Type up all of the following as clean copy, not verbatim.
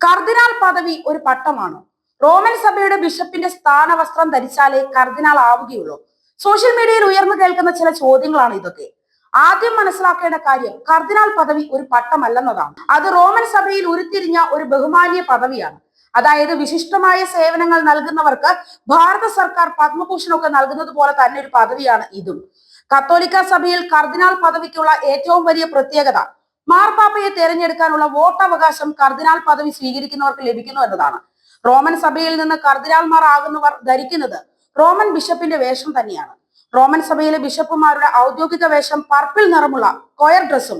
കർദിനാൾ പദവി ഒരു പട്ടമാണോ? റോമൻ സഭയുടെ ബിഷപ്പിന്റെ സ്ഥാനവസ്ത്രം ധരിച്ചാലേ കർദിനാൾ ആവുകയുള്ളൂ. സോഷ്യൽ മീഡിയയിൽ ഉയർന്നു കേൾക്കുന്ന ചില ചോദ്യങ്ങളാണ് ഇതൊക്കെ. ആദ്യം മനസ്സിലാക്കേണ്ട കാര്യം കർദിനാൾ പദവി ഒരു പട്ടമല്ലെന്നതാണ്. അത് റോമൻ സഭയിൽ ഉരുത്തിരിഞ്ഞ ഒരു ബഹുമാനീയ പദവിയാണ്. അതായത് വിശിഷ്ടമായ സേവനങ്ങൾ നൽകുന്നവർക്ക് ഭാരത സർക്കാർ പത്മഭൂഷണൊക്കെ നൽകുന്നത് പോലെ തന്നെ ഒരു പദവിയാണ് ഇതും. കത്തോലിക്ക സഭയിൽ കർദിനാൾ പദവിക്കുള്ള ഏറ്റവും വലിയ പ്രത്യേകത മാർപ്പാപ്പയെ തെരഞ്ഞെടുക്കാനുള്ള വോട്ടവകാശം കർദിനാൾ പദവി സ്വീകരിക്കുന്നവർക്ക് ലഭിക്കുന്നു എന്നതാണ്. റോമൻ സഭയിൽ നിന്ന് കർദിനാൾമാർ ആകുന്നവർ ധരിക്കുന്നത് റോമൻ ബിഷപ്പിന്റെ വേഷം തന്നെയാണ്. റോമൻ സഭയിലെ ബിഷപ്പുമാരുടെ ഔദ്യോഗിക വേഷം പർപ്പിൾ നിറമുള്ള കൊയർ ഡ്രസ്സും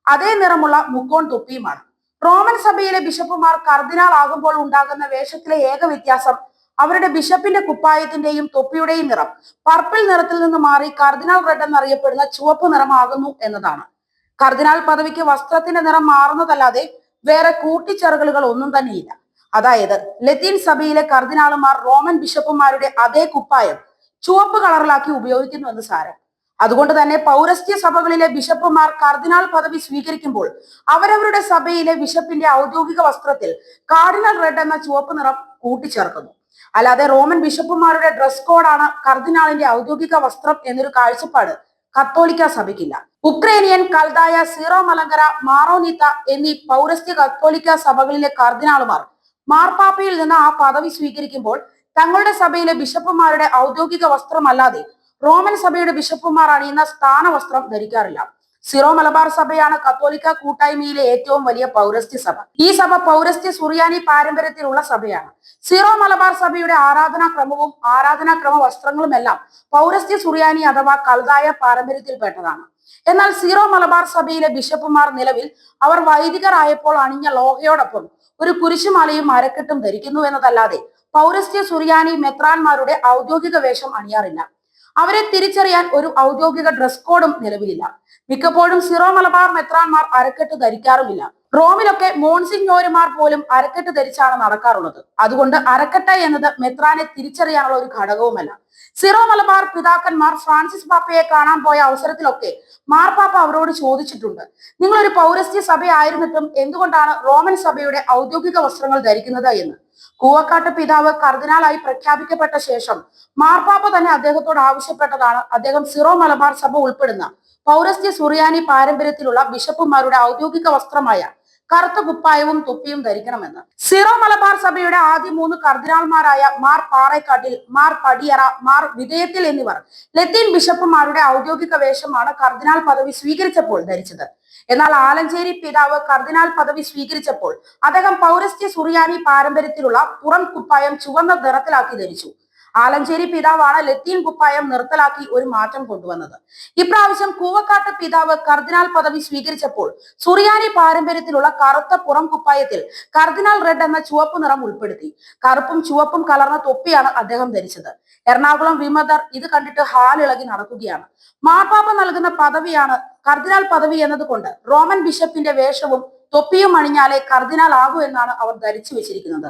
അതേ നിറമുള്ള മുക്കോൺ തൊപ്പിയുമാണ്. റോമൻ സഭയിലെ ബിഷപ്പുമാർ കർദിനാൾ ആകുമ്പോൾ ഉണ്ടാകുന്ന വേഷത്തിലെ ഏക വ്യത്യാസം അവരുടെ ബിഷപ്പിന്റെ കുപ്പായത്തിന്റെയും തൊപ്പിയുടെയും നിറം പർപ്പിൾ നിറത്തിൽ നിന്ന് മാറി കർദിനാൾ റെഡ് എന്നറിയപ്പെടുന്ന ചുവപ്പ് നിറമാകുന്നു എന്നതാണ്. കർദിനാൾ പദവിക്ക് വസ്ത്രത്തിന്റെ നിറം മാറുന്നതല്ലാതെ വേറെ കൂട്ടിച്ചേർക്കലുകൾ ഒന്നും തന്നെയില്ല. അതായത് ലത്തീൻ സഭയിലെ കർദിനാളുമാർ റോമൻ ബിഷപ്പുമാരുടെ അതേ കുപ്പായം ചുവപ്പ് കളറിലാക്കി ഉപയോഗിക്കുന്നു എന്ന് സാരം. അതുകൊണ്ട് തന്നെ പൗരസ്ത്യ സഭകളിലെ ബിഷപ്പുമാർ കർദിനാൾ പദവി സ്വീകരിക്കുമ്പോൾ അവരവരുടെ സഭയിലെ ബിഷപ്പിന്റെ ഔദ്യോഗിക വസ്ത്രത്തിൽ കാർഡിനൽ റെഡ് എന്ന ചുവപ്പ് നിറം കൂട്ടിച്ചേർക്കുന്നു. അല്ലാതെ റോമൻ ബിഷപ്പുമാരുടെ ഡ്രസ് കോഡാണ് കർദിനാളിന്റെ ഔദ്യോഗിക വസ്ത്രം എന്നൊരു കാഴ്ചപ്പാട് കത്തോലിക്ക സഭയ്ക്കില്ല. ഉക്രൈനിയൻ, കൽദായ, സീറോ മലങ്കര, മാറോനീത്ത എന്നീ പൗരസ്ത്യ കത്തോലിക്ക സഭകളിലെ കർദിനാളുമാർ മാർപ്പാപ്പയിൽ നിന്ന് ആ പദവി സ്വീകരിക്കുമ്പോൾ തങ്ങളുടെ സഭയിലെ ബിഷപ്പുമാരുടെ ഔദ്യോഗിക വസ്ത്രമല്ലാതെ റോമൻ സഭയുടെ ബിഷപ്പുമാർ അണിയുന്ന സ്ഥാനവസ്ത്രം ധരിക്കാറില്ല. സിറോ മലബാർ സഭയാണ് കത്തോലിക്ക കൂട്ടായ്മയിലെ ഏറ്റവും വലിയ പൗരസ്ത്യ സഭ. ഈ സഭ പൗരസ്ത്യ സുറിയാനി പാരമ്പര്യത്തിലുള്ള സഭയാണ്. സിറോ മലബാർ സഭയുടെ ആരാധനാക്രമവും ആരാധനാക്രമ വസ്ത്രങ്ങളും എല്ലാം പൗരസ്ത്യ സുറിയാനി അഥവാ കൽദായ പാരമ്പര്യത്തിൽപ്പെട്ടതാണ്. എന്നാൽ സീറോ മലബാർ സഭയിലെ ബിഷപ്പുമാർ നിലവിൽ അവർ വൈദികരായപ്പോൾ അണിഞ്ഞ ലോഹയോടൊപ്പം ഒരു കുരിശുമാലയും അരക്കെട്ടും ധരിക്കുന്നു എന്നതല്ലാതെ പൗരസ്ത്യ സുറിയാനി മെത്രാന്മാരുടെ ഔദ്യോഗിക വേഷം അണിയാറില്ല. അവരെ തിരിച്ചറിയാൻ ഒരു ഔദ്യോഗിക ഡ്രസ് കോഡും നിലവിലില്ല. മിക്കപ്പോഴും സിറോ മലബാർ മെത്രാന്മാർ അരക്കെട്ട് ധരിക്കാറുമില്ല. റോമിലൊക്കെ മോൺസിഞ്ഞോരുമാർ പോലും അരക്കെട്ട് ധരിച്ചാണ് നടക്കാറുള്ളത്. അതുകൊണ്ട് അരക്കെട്ട് എന്നത് മെത്രാനെ തിരിച്ചറിയാനുള്ള ഒരു ഘടകവുമല്ല. സിറോ മലബാർ പിതാക്കന്മാർ ഫ്രാൻസിസ് പാപ്പയെ കാണാൻ പോയ അവസരത്തിലൊക്കെ മാർപ്പാപ്പ അവരോട് ചോദിച്ചിട്ടുണ്ട്, നിങ്ങളൊരു പൗരസ്ത്യ സഭയായിരുന്നിട്ടും എന്തുകൊണ്ടാണ് റോമൻ സഭയുടെ ഔദ്യോഗിക വസ്ത്രങ്ങൾ ധരിക്കുന്നത് എന്ന്. കൂവക്കാട്ട് പിതാവ് കർദിനാളായി പ്രഖ്യാപിക്കപ്പെട്ട ശേഷം മാർപ്പാപ്പ തന്നെ അദ്ദേഹത്തോട് ആവശ്യപ്പെട്ടതാണ് അദ്ദേഹം സിറോ മലബാർ സഭ ഉൾപ്പെടുന്ന പൗരസ്ത്യ സുറിയാനി പാരമ്പര്യത്തിലുള്ള ബിഷപ്പുമാരുടെ ഔദ്യോഗിക വസ്ത്രമായ കറുത്ത കുപ്പായവും തൊപ്പിയും ധരിക്കണമെന്ന്. സിറോ മലബാർ സഭയുടെ ആദ്യ 3 കർദിനാൾമാരായ മാർ പാറേക്കാട്ടിൽ, മാർ പടിയറ, മാർ വിധേയത്തിൽ എന്നിവർ ലത്തീൻ ബിഷപ്പുമാരുടെ ഔദ്യോഗിക വേഷമാണ് കർദിനാൾ പദവി സ്വീകരിച്ചപ്പോൾ ധരിച്ചത്. എന്നാൽ ആലഞ്ചേരി പിതാവ് കർദിനാൾ പദവി സ്വീകരിച്ചപ്പോൾ അദ്ദേഹം പൗരസ്ത്യ സുറിയാനി പാരമ്പര്യത്തിലുള്ള പുറം കുപ്പായം ചുവന്ന നിറത്തിലാക്കി ധരിച്ചു. ആലഞ്ചേരി പിതാവാണ് ലത്തീൻ കുപ്പായം നിർത്തലാക്കി ഒരു മാറ്റം കൊണ്ടുവന്നത്. ഇപ്രാവശ്യം കൂവക്കാട്ട് പിതാവ് കർദിനാൾ പദവി സ്വീകരിച്ചപ്പോൾ സുറിയാനി പാരമ്പര്യത്തിലുള്ള കറുത്ത പുറം കുപ്പായത്തിൽ കർദിനാൾ റെഡ് എന്ന ചുവപ്പ് നിറം ഉൾപ്പെടുത്തി. കറുപ്പും ചുവപ്പും കലർന്ന തൊപ്പിയാണ് അദ്ദേഹം ധരിച്ചത്. എറണാകുളം വിമതർ ഇത് കണ്ടിട്ട് ഹാലിളകി നടക്കുകയാണ്. മാർപ്പാപ്പ നൽകുന്ന പദവിയാണ് കർദിനാൾ പദവി എന്നതുകൊണ്ട് റോമൻ ബിഷപ്പിന്റെ വേഷവും തൊപ്പിയും അണിഞ്ഞാലേ കർദിനാൾ ആകൂ എന്നാണ് അവർ ധരിച്ചു വെച്ചിരിക്കുന്നത്.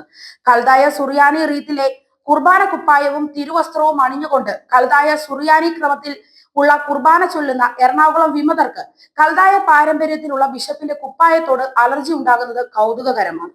കൽദായ സുറിയാനി റീത്തിലെ കുർബാന കുപ്പായവും തിരുവസ്ത്രവും അണിഞ്ഞുകൊണ്ട് കൽദായ സുറിയാനി ക്രമത്തിൽ ഉള്ള കുർബാന ചൊല്ലുന്ന എറണാകുളം വിമതർക്ക് കൽദായ പാരമ്പര്യത്തിലുള്ള ബിഷപ്പിന്റെ കുപ്പായത്തോട് അലർജി ഉണ്ടാകുന്നത് കൗതുകകരമാണ്.